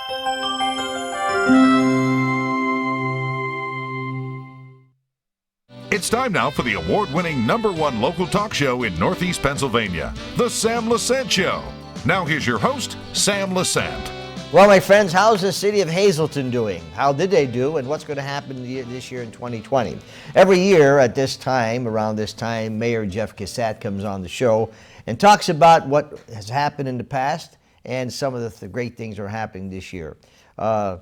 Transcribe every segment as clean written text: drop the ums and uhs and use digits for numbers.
It's time now for the award-winning #1 local talk show in Northeast Pennsylvania, The Sam Lesante Show. Now here's your host, Sam Lesante. Well, my friends, how's the city of Hazleton doing? How did they do, and what's going to happen this year in 2020? Every year at this time, around this time, Mayor Jeff Cusat comes on the show and talks about what has happened in the past and some of the great things that are happening this year.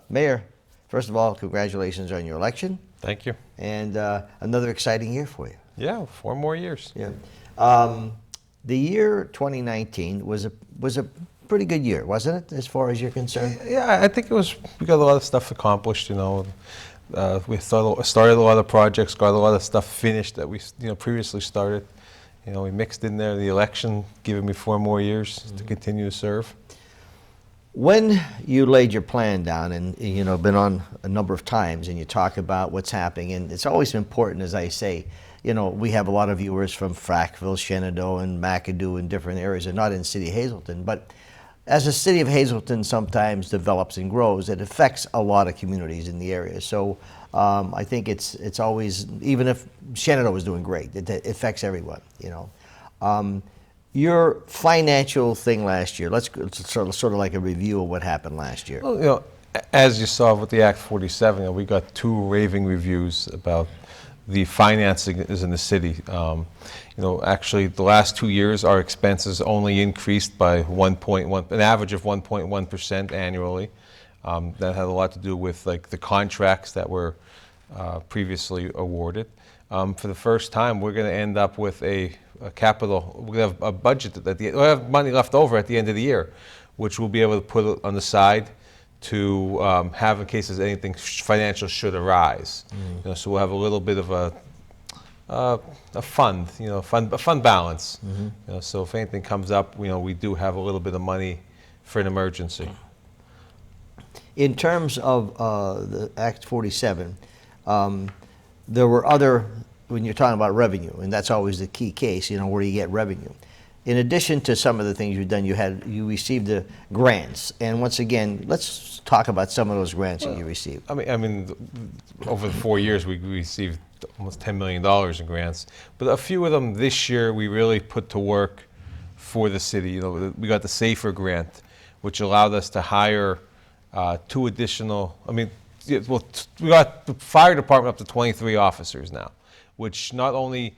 Mayor, first of all, congratulations on your election. Thank you. And another exciting year for you. Yeah, 4 more years. Yeah. The year 2019 was a pretty good year, wasn't it, as far as you're concerned? Yeah, I think it was. We got a lot of stuff accomplished. You know, we started a lot of projects, got a lot of stuff finished that we previously started. You know, we mixed in there the election, giving me 4 more years to continue to serve. When you laid your plan down, and been on a number of times, and you talk about what's happening, and it's always important, as I say, we have a lot of viewers from Frackville, Shenandoah, and McAdoo and different areas, and not in the city of Hazleton. But as the city of Hazleton sometimes develops and grows, it affects a lot of communities in the area. So I think it's always, even if Shenandoah was doing great, it affects everyone. Your financial thing last year, let's sort of like a review of what happened last year. Well, as you saw with the Act 47, we got 2 raving reviews about the financing is in the city. Actually, the last 2 years, our expenses only increased by an average of 1.1% annually. That had a lot to do with the contracts that were previously awarded. For the first time, we're going to end up with a capital. We have a budget we'll have money left over at the end of the year, which we'll be able to put on the side to have in case anything financial should arise. So we'll have a little bit of a fund, a fund balance. So if anything comes up, we do have a little bit of money for an emergency. In terms of the Act 47, there were other, when you're talking about revenue, and that's always the key case, where you get revenue. In addition to some of the things you've done, you received the grants, and once again, let's talk about some of those grants that you received. I mean, over the 4 years, we received almost $10 million in grants, but a few of them this year we really put to work for the city. We got the SAFER grant, which allowed us to hire 2 additional. We got the fire department up to 23 officers now, which not only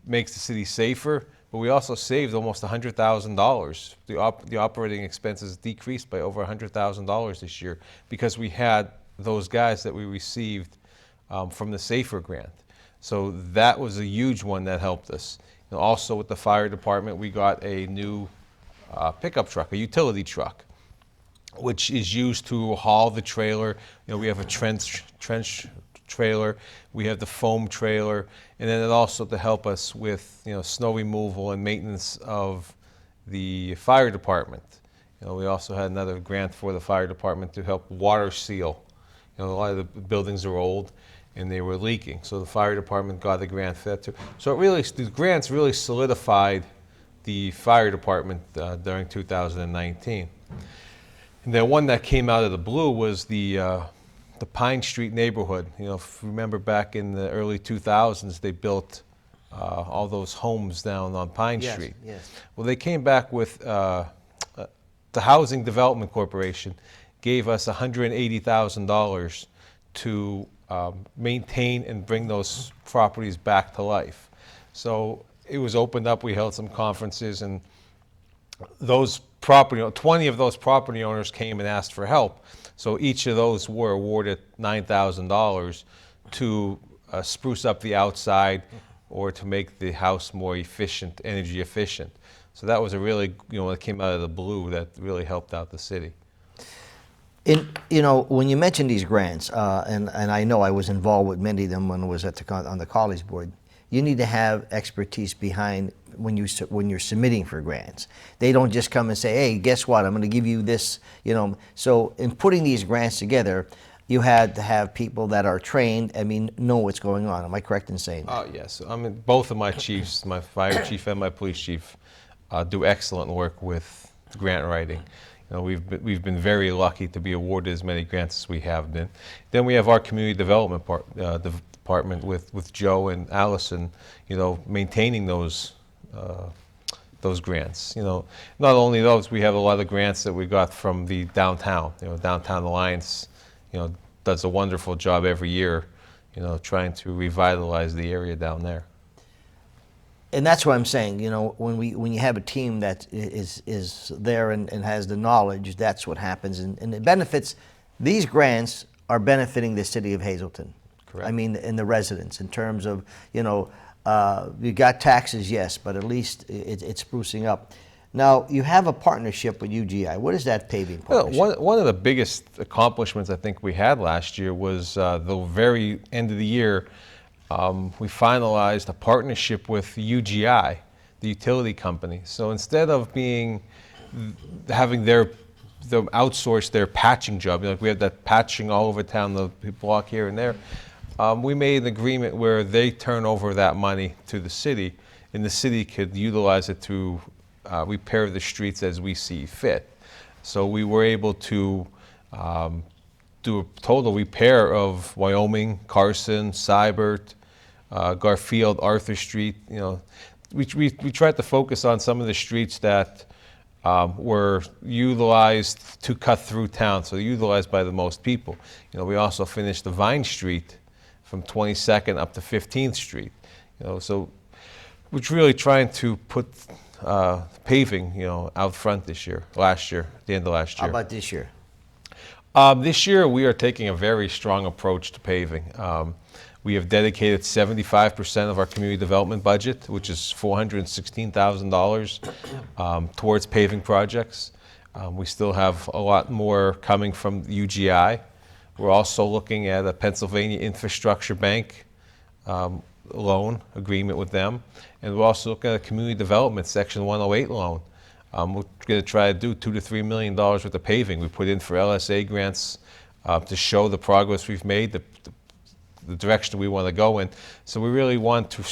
makes the city safer, but we also saved almost $100,000. The operating expenses decreased by over $100,000 this year because we had those guys that we received from the SAFER grant. So that was a huge one that helped us. Also with the fire department, we got a new pickup truck, a utility truck, which is used to haul the trailer. We have a trench trailer, we have the foam trailer, and then it also to help us with snow removal and maintenance of the fire department. We also had another grant for the fire department to help water seal. A lot of the buildings are old and they were leaking, so the fire department got a grant for that too. So the grants really solidified the fire department during 2019. And the one that came out of the blue was the Pine Street neighborhood. If you remember back in the early 2000s, they built all those homes down on Pine Street. Yes. Well, they came back with the Housing Development Corporation gave us $180,000 to maintain and bring those properties back to life. So it was opened up. We held some conferences, and those 20 of those property owners came and asked for help. So each of those were awarded $9,000 to spruce up the outside or to make the house more efficient, energy efficient. So that was a really, it came out of the blue that really helped out the city. When you mentioned these grants, and I know I was involved with many of them when I was on the college board, you need to have expertise behind when you're submitting for grants. They don't just come and say, hey, guess what, I'm going to give you this, So in putting these grants together, you had to have people that are trained, know what's going on. Am I correct in saying that? Oh, yes. Both of my chiefs, my fire chief and my police chief, do excellent work with grant writing. We've been very lucky to be awarded as many grants as we have been. Then we have our community development department with Joe and Allison, maintaining those grants. Not only those, we have a lot of grants that we got from the downtown. Downtown Alliance, does a wonderful job every year, trying to revitalize the area down there. And that's what I'm saying. When you have a team that is there and has the knowledge, that's what happens, and it benefits. These grants are benefiting the city of Hazleton. Correct. I mean, and the residents in terms of you got taxes, yes, but at least it's sprucing up. Now you have a partnership with UGI. What is that paving partnership? Well, one of the biggest accomplishments I think we had last year was the very end of the year. We finalized a partnership with UGI, the utility company. So instead of having them outsource their patching job, we have that patching all over town, the block here and there. We made an agreement where they turn over that money to the city, and the city could utilize it to repair the streets as we see fit. So we were able to do a total repair of Wyoming, Carson, Seibert, Garfield, Arthur Street. We tried to focus on some of the streets that were utilized to cut through town, so utilized by the most people. We also finished the Vine Street from 22nd up to 15th Street. So we're really trying to put paving, out front last year, the end of last year. How about this year? This year we are taking a very strong approach to paving. We have dedicated 75% of our community development budget, which is $416,000, towards paving projects. We still have a lot more coming from UGI. We're also looking at a Pennsylvania Infrastructure Bank loan agreement with them. And we're also looking at a community development Section 108 loan. We're going to try to do $2 to $3 million worth of paving. We put in for LSA grants to show the progress we've made, the direction we want to go in. So we really want to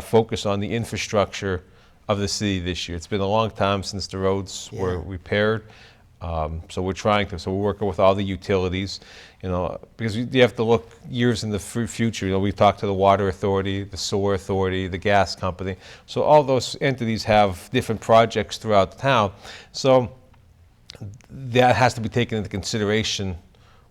focus on the infrastructure of the city this year. It's been a long time since the roads were repaired. So we're working with all the utilities, because you have to look years in the future. We talked to the water authority, the sewer authority, the gas company. So all those entities have different projects throughout the town. So that has to be taken into consideration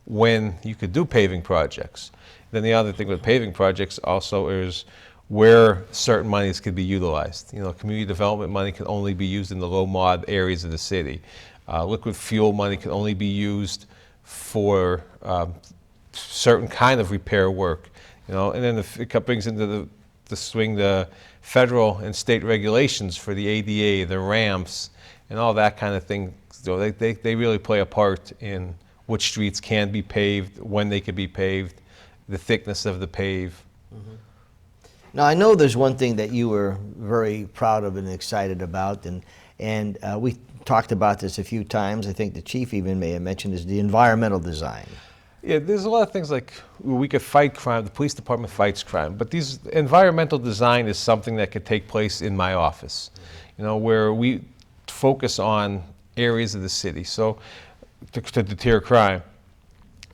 when you could do paving projects. Then the other thing with paving projects also is where certain monies could be utilized. Community development money can only be used in the low mod areas of the city. Liquid fuel money can only be used for certain kind of repair work, and then it brings into the swing the federal and state regulations for the ADA, the ramps, and all that kind of thing. They really play a part in which streets can be paved, when they can be paved, the thickness of the pave. Mm-hmm. Now, I know there's one thing that you were very proud of and excited about, and we talked about this a few times. I think the chief even may have mentioned is the environmental design. Yeah, there's a lot of things like we could fight crime. The police department fights crime, but these environmental design is something that could take place in my office, where we focus on areas of the city, so to deter crime.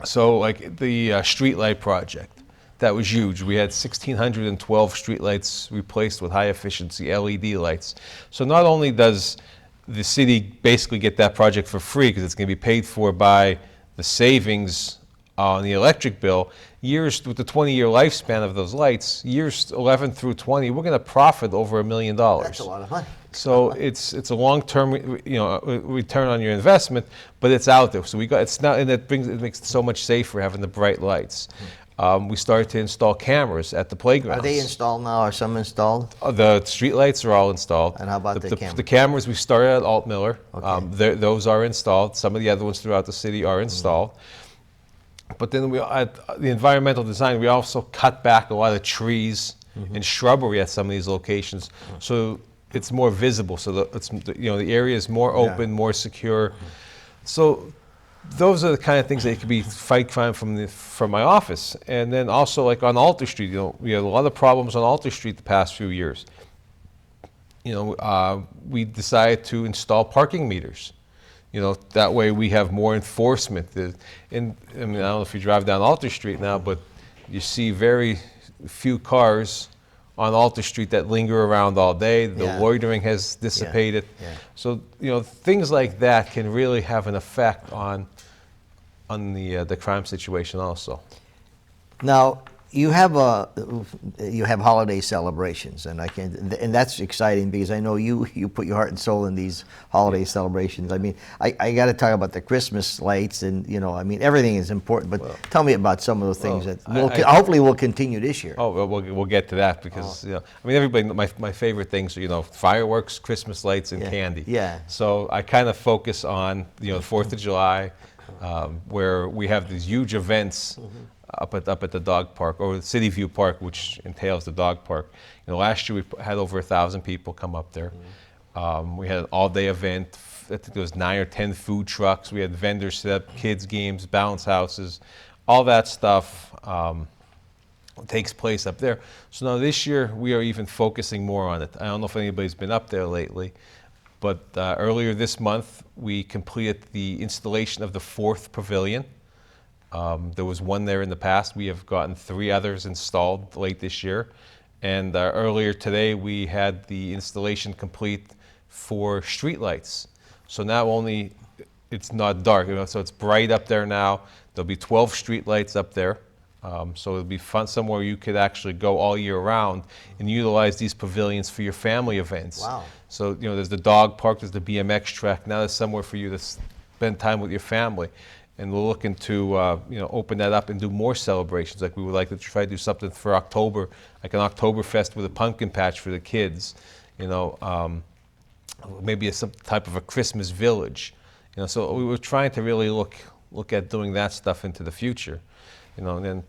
So like the streetlight project, that was huge. We had 1,612 streetlights replaced with high efficiency LED lights. So not only does the city basically get that project for free because it's going to be paid for by the savings on the electric bill, years with the 20-year lifespan of those lights, years 11 through 20, we're going to profit over $1 million. That's a lot of money. So it's a long-term, return on your investment, but it's out there. So it makes it so much safer having the bright lights. We started to install cameras at the playgrounds. Are they installed now? Are some installed? The street lights are all installed. And how about the cameras? The cameras we started at Alt Miller. Okay. Those are installed. Some of the other ones throughout the city are installed. But then at the environmental design, we also cut back a lot of trees and shrubbery at some of these locations, so it's more visible. So the area is more open, more secure. So those are the kind of things that could be fight crime from my office. And then also like on Alter Street, we had a lot of problems on Alter Street the past few years. We decided to install parking meters. That way we have more enforcement. I don't know if you drive down Alter Street now, but you see very few cars on Alter Street that linger around all day. The loitering has dissipated. Yeah. So, things like that can really have an effect on the crime situation also. Now, you have holiday celebrations, and that's exciting because I know you put your heart and soul in these holiday celebrations. I mean, I got to talk about the Christmas lights, and everything is important. But tell me about some of those things that hopefully will continue this year. Oh, we'll get to that because everybody. My favorite things are fireworks, Christmas lights, and candy. Yeah. So I kind of focus on the 4th of July, where we have these huge events. Up at the dog park, or the City View Park, which entails the dog park. Last year we had over 1,000 people come up there. We had an all-day event. I think there was 9 or 10 food trucks. We had vendors set up, kids games, bounce houses, all that stuff takes place up there. So now this year we are even focusing more on it. I don't know if anybody's been up there lately, but earlier this month we completed the installation of the 4th pavilion. There was one there in the past. We have gotten 3 others installed late this year. And earlier today, we had the installation complete for streetlights. So now only it's not dark, so it's bright up there now. There'll be 12 streetlights up there. So it'll be fun, somewhere you could actually go all year round and utilize these pavilions for your family events. Wow. So, there's the dog park, there's the BMX track. Now there's somewhere for you to spend time with your family. And we're looking to open that up and do more celebrations. Like we would like to try to do something for October, like an Oktoberfest with a pumpkin patch for the kids. Maybe some type of a Christmas village. So we were trying to really look at doing that stuff into the future. And then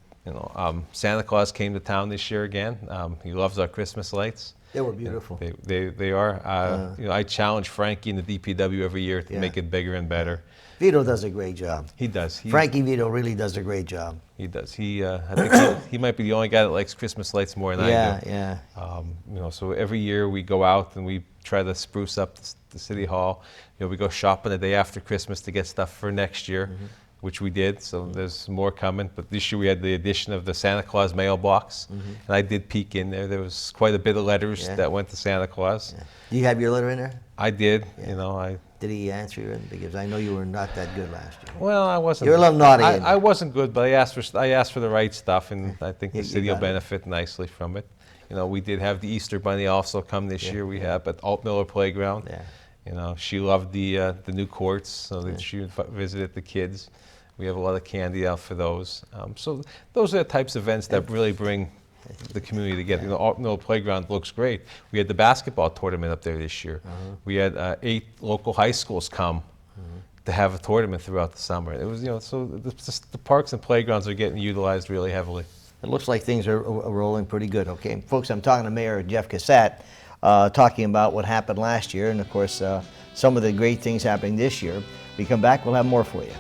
Santa Claus came to town this year again. He loves our Christmas lights. They were beautiful. They are. I challenge Frankie and the DPW every year to make it bigger and better. Vito does a great job. He does. Frankie Vito really does a great job. He does. I think he might be the only guy that likes Christmas lights more than I do. Yeah. So every year we go out and we try to spruce up the city hall. We go shopping the day after Christmas to get stuff for next year, which we did. So there's more coming. But this year we had the addition of the Santa Claus mailbox, and I did peek in there. There was quite a bit of letters that went to Santa Claus. Yeah. Do you have your letter in there? I did. Yeah. Did he answer you? Because I know you were not that good last year. Well, I wasn't. You were a little naughty. I wasn't good, but I asked for the right stuff, and I think the city will got benefit nicely from it. We did have the Easter Bunny also come this year. We have at Alt Miller Playground. Yeah. She loved the new courts, so that she visited the kids. We have a lot of candy out for those. So those are the types of events that really bring the community together. Alt Miller Playground looks great. We had the basketball tournament up there this year. We had 8 local high schools come to have a tournament throughout the summer. It was, so the parks and playgrounds are getting utilized really heavily. It looks like things are rolling pretty good. Okay, folks, I'm talking to Mayor Jeff Cusat, talking about what happened last year, and of course, some of the great things happening this year. We come back, we'll have more for you.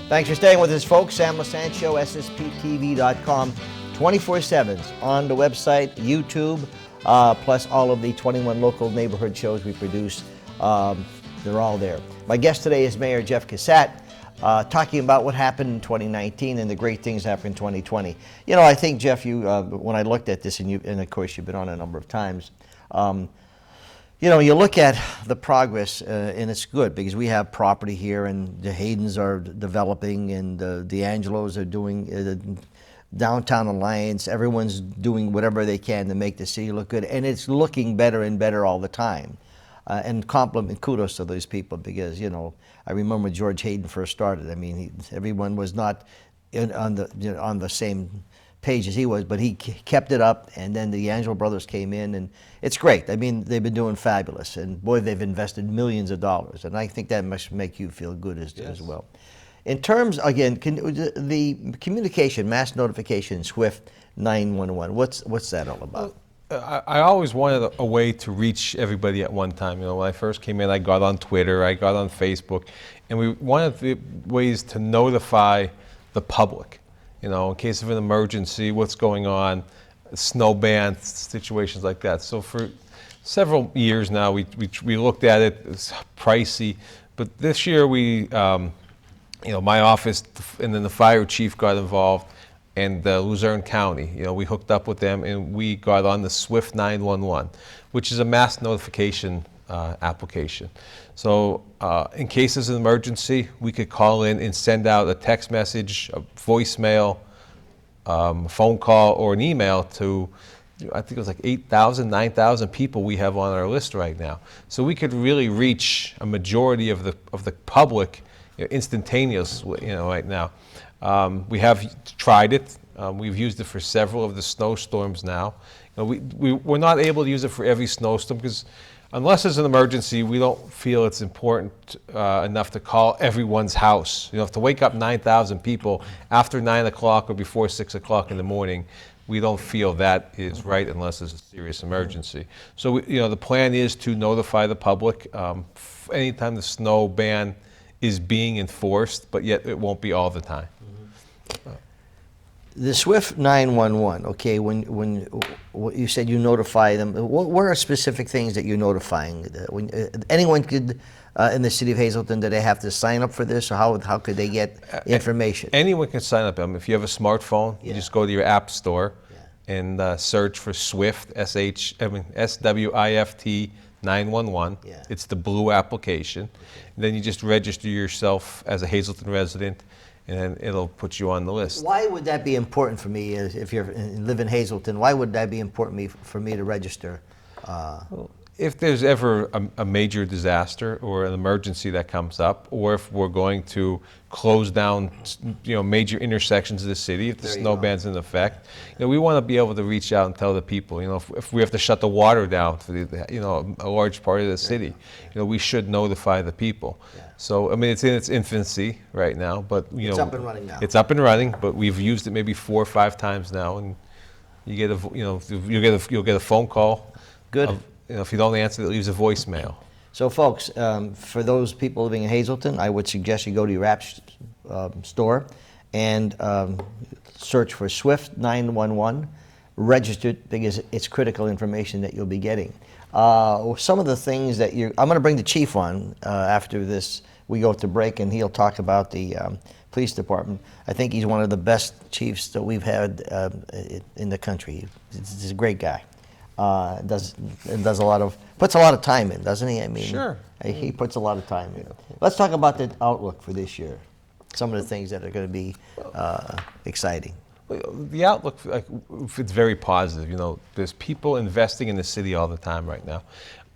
Thanks for staying with us, folks. Sam Lesante Show, SSPTV.com, 24/7 on the website, YouTube, plus all of the 21 local neighborhood shows we produce. They're all there. My guest today is Mayor Jeff Cusat, talking about what happened in 2019 and the great things happened in 2020. I think, Jeff, you when I looked at this, and of course you've been on a number of times, you look at the progress, and it's good because we have property here, and the Haydens are developing, and the Angelos are doing Downtown Alliance. Everyone's doing whatever they can to make the city look good, and it's looking better and better all the time. And kudos to those people because, I remember when George Hayden first started. I mean, everyone was not on the same page as he was, but he kept it up, and then the Angelo brothers came in, and it's great. I mean, they've been doing fabulous, and boy, they've invested millions of dollars, and I think that must make you feel good as well. In terms, again, the communication, mass notification, SWIFT 911, what's that all about? I always wanted a way to reach everybody at one time. When I first came in, I got on Twitter, I got on Facebook, and we wanted the ways to notify the public. In case of an emergency, what's going on, snow ban, situations like that. So for several years now. We looked at it. It's pricey, but this year my office and then the fire chief got involved, and Luzerne County. We hooked up with them, and we got on the Swift 911, which is a mass notification application. So in cases of emergency, we could call in and send out a text message, a voicemail, a phone call, or an email to, I think it was like 8,000, 9,000 people we have on our list right now. So we could really reach a majority of the public instantaneously, right now. We have tried it. We've used it for several of the snowstorms now. We're not able to use it for every snowstorm because unless there's an emergency, we don't feel it's important enough to call everyone's house. To wake up 9,000 people after 9 o'clock or before 6 o'clock in the morning, we don't feel that is right unless there's a serious emergency. So, the plan is to notify the public anytime the snow ban is being enforced, but yet it won't be all the time. The Swift 911, okay, when you said you notify them, what are specific things that you're notifying? Anyone could, in the city of Hazleton, do they have to sign up for this, or how could they get information? Anyone can sign up. If you have a smartphone, you just go to your app store and search for Swift, SWIFT 911. Yeah. It's the blue application. And then you just register yourself as a Hazleton resident, and then it'll put you on the list. Why would that be important for me if you live in Hazleton? Why would that be important for me to register? If there's ever a major disaster or an emergency that comes up, or if we're going to close down, major intersections of the city, if the snow ban's in effect, we want to be able to reach out and tell the people. If we have to shut the water down for a large part of the city, we should notify the people. Yeah. So it's in its infancy right now, but it's up and running now. It's up and running, but we've used it maybe 4 or 5 times now, and you get you'll get a phone call. Good. If you don't answer, it leaves a voicemail. So, folks, for those people living in Hazleton, I would suggest you go to your app store and search for Swift 911, register it, because it's critical information that you'll be getting. Some of the things that I'm going to bring the chief on after this. We go to break, and he'll talk about the police department. I think he's one of the best chiefs that we've had in the country. He's a great guy. Puts a lot of time in, doesn't he? Sure. He puts a lot of time in. Let's talk about the outlook for this year. Some of the things that are going to be exciting. The outlook, it's very positive. There's people investing in the city all the time right now.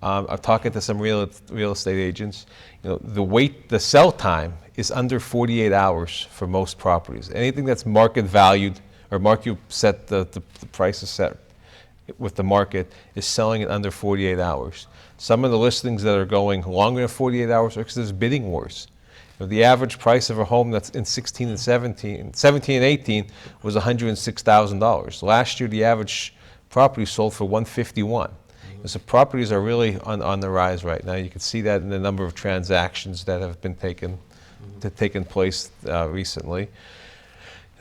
I'm talking to some real estate agents. The sell time is under 48 hours for most properties. Anything that's market valued or market set, the price is set with the market, is selling in under 48 hours. Some of the listings that are going longer than 48 hours are because there's bidding wars. The average price of a home that's in 17 and 18 was $106,000. Last year, the average property sold for $151,000. So properties are really on the rise right now. You can see that in the number of transactions that have been taken place recently.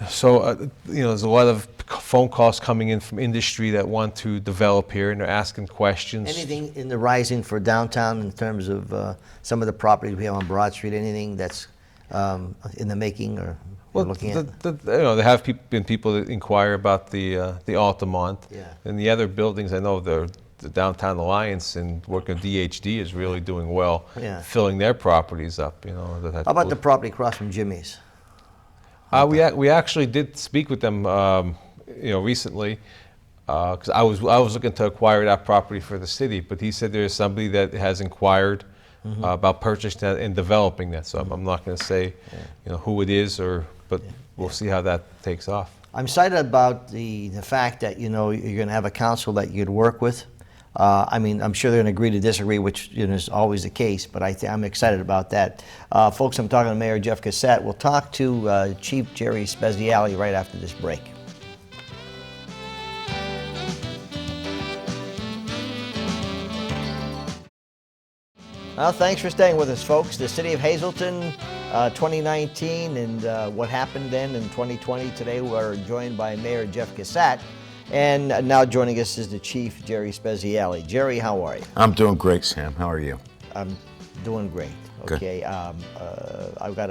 So, there's a lot of phone calls coming in from industry that want to develop here, and they're asking questions. Anything in the rising for downtown in terms of some of the properties we have on Broad Street? Anything that's in the making or looking at? There have been people that inquire about the Altamont. Yeah. And the other buildings. I know the Downtown Alliance and working with DHD is really doing well, filling their properties up. How about the property across from Jimmy's? We actually did speak with them, recently, because I was looking to acquire that property for the city, but he said there's somebody that has inquired about purchasing that and developing that. So I'm not going to say, who it is, but we'll see how that takes off. I'm excited about the fact that you're going to have a council that you could work with. I'm sure they're going to agree to disagree, which is always the case, but I'm excited about that. Folks, I'm talking to Mayor Jeff Cusat. We'll talk to Chief Jerry Speziale right after this break. Well, thanks for staying with us, folks. The City of Hazleton, 2019, and what happened then in 2020. Today we're joined by Mayor Jeff Casat. And now joining us is the Chief, Jerry Speziale. Jerry, how are you? I'm doing great, Sam. How are you? I'm doing great. Good. Okay. I've got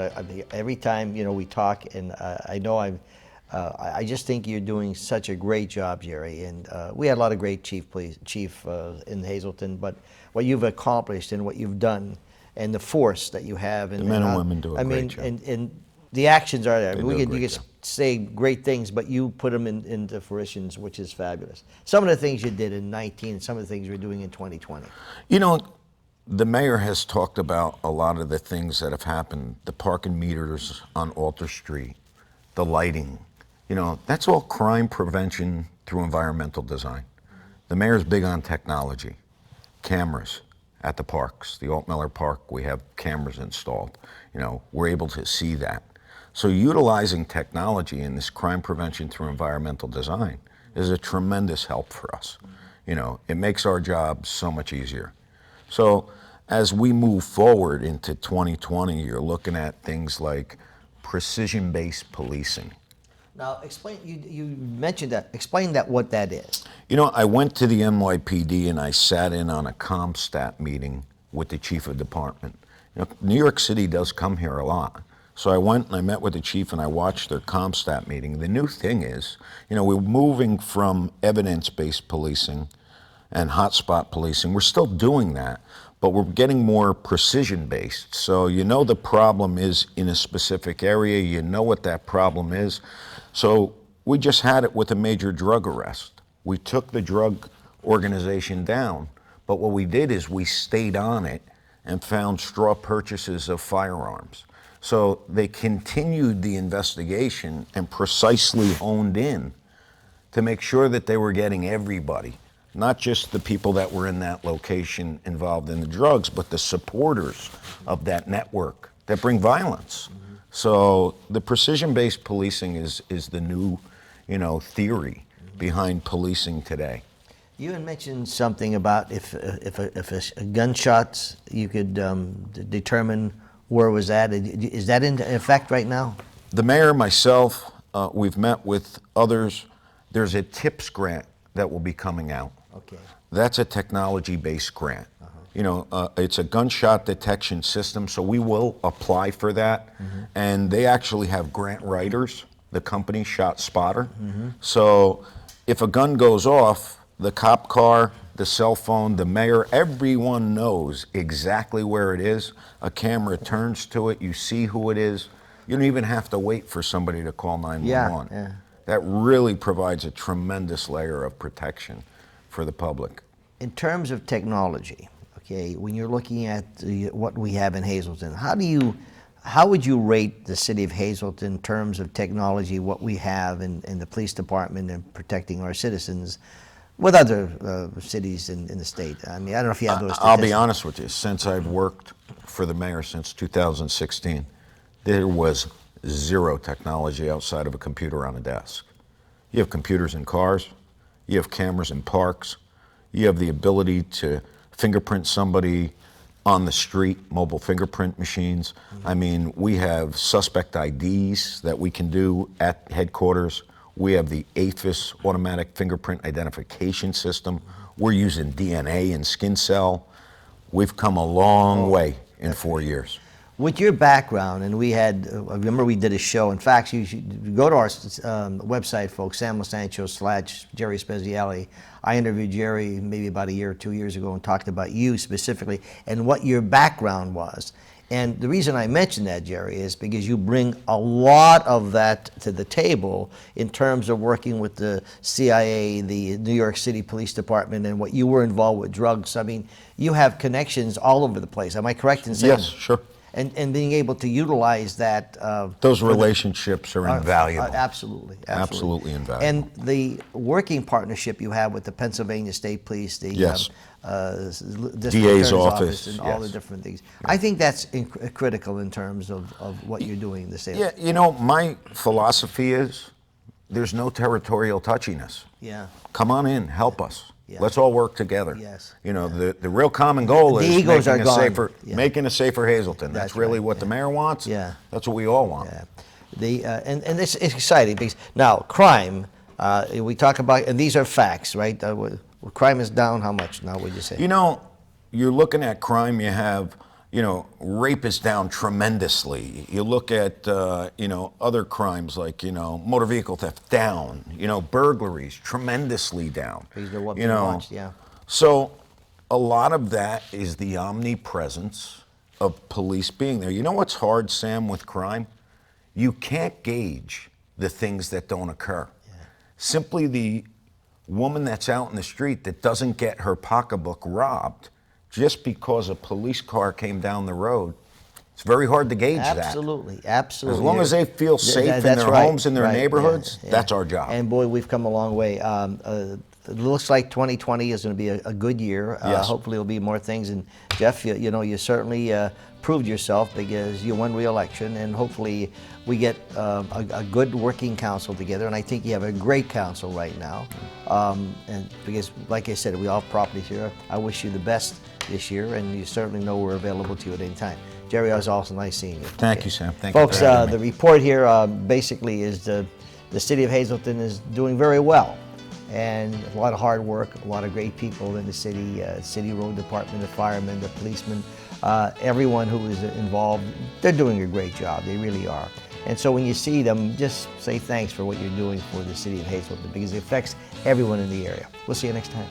every time we talk, and I know I just think you're doing such a great job, Jerry. And we had a lot of great chief in Hazleton, but what you've accomplished and what you've done, and the force that you have, and The men and women do a great job. And the actions are there. They You do a can great job. say great things, but you put them into fruition, which is fabulous. Some of the things you did in 19, some of the things you're doing in 2020. You know, the mayor has talked about a lot of the things that have happened. The parking meters on Alter Street, the lighting. That's all crime prevention through environmental design. The mayor's big on technology. Cameras at the parks. The Altmiller Park, we have cameras installed. We're able to see that. So utilizing technology in this crime prevention through environmental design is a tremendous help for us. It makes our job so much easier. So as we move forward into 2020, you're looking at things like precision-based policing. Now, explain. You mentioned that. Explain what that is. I went to the NYPD and I sat in on a ComStat meeting with the chief of department. New York City does come here a lot. So I went and I met with the chief and I watched their ComStat meeting. The new thing is, we're moving from evidence-based policing and hotspot policing. We're still doing that, but we're getting more precision-based. So the problem is in a specific area, you know what that problem is. So we just had it with a major drug arrest. We took the drug organization down, but what we did is we stayed on it and found straw purchases of firearms. So they continued the investigation and precisely honed in to make sure that they were getting everybody, not just the people that were in that location involved in the drugs, but the supporters of that network that bring violence. Mm-hmm. So the precision-based policing is the new, theory behind policing today. You had mentioned something about if a gunshot, you could determine where it was at. Is that in effect right now? The mayor, myself, we've met with others. There's a TIPS grant that will be coming out. Okay. That's a technology-based grant. It's a gunshot detection system, so we will apply for that. Mm-hmm. And they actually have grant writers, the company Shot Spotter. Mm-hmm. So if a gun goes off, the cop car, the cell phone, the mayor, everyone knows exactly where it is. A camera turns to it, you see who it is. You don't even have to wait for somebody to call 911. Yeah. That really provides a tremendous layer of protection for the public. In terms of technology, okay, when you're looking at what we have in Hazleton, how would you rate the city of Hazleton in terms of technology, what we have in the police department and protecting our citizens with other cities in the state? I mean, I don't know if you have those statistics. I'll be honest with you. Since I've worked for the mayor since 2016, there was zero technology outside of a computer on a desk. You have computers in cars. You have cameras in parks. You have the ability to fingerprint somebody on the street, mobile fingerprint machines. Mm-hmm. I mean, we have suspect IDs that we can do at headquarters. We have the AFIS automatic fingerprint identification system. We're using DNA and skin cell. We've come a long way in 4 years. With your background, and I remember we did a show. In fact, you should go to our website, folks, samlesancho/Jerry Speziale. I interviewed Jerry maybe about a year or 2 years ago and talked about you specifically and what your background was. And the reason I mention that, Jerry, is because you bring a lot of that to the table in terms of working with the CIA, the New York City Police Department, and what you were involved with drugs. I mean, you have connections all over the place. Am I correct in saying? Yes, sure. And being able to utilize that. Those relationships are invaluable. Absolutely. Absolutely invaluable. And the working partnership you have with the Pennsylvania State Police, the yes. District DA's Attorney's office, and all the different things. I think that's critical in terms of what you're doing in the state. Yeah, my philosophy is there's no territorial touchiness. Yeah. Come on in, help us. Yeah. Let's all work together. Yes. The real common goal The is egos making are gone. making a safer Hazleton. That's really right. what the mayor wants. Yeah. That's what we all want. Yeah. And it's exciting because now crime, We talk about, and these are facts, right? Crime is down how much now, would you say? You know, you're looking at crime, you have, rape is down tremendously. You look at, other crimes like, motor vehicle theft down, burglaries tremendously down. These are what we watched, yeah. So a lot of that is the omnipresence of police being there. You know what's hard, Sam, with crime? You can't gauge the things that don't occur. Yeah. Simply the woman that's out in the street that doesn't get her pocketbook robbed just because a police car came down the road, it's very hard to gauge that. Absolutely. As long as they feel safe in their homes, in their neighborhoods, that's our job. And boy, we've come a long way. It looks like 2020 is going to be a good year. Yes. Hopefully there'll be more things. And Jeff, you certainly proved yourself because you won re-election, and hopefully we get a good working council together. And I think you have a great council right now. And because, like I said, we all have properties here. I wish you the best this year, and you certainly know we're available to you at any time. Jerry, it was also nice seeing you. Thank you, Sam. Thank Folks, you for having me. the report here basically is the city of Hazleton is doing very well. And a lot of hard work, a lot of great people in the city road department, the firemen, the policemen, everyone who is involved, they're doing a great job, they really are. And so when you see them, just say thanks for what you're doing for the city of Hazleton because it affects everyone in the area. We'll see you next time.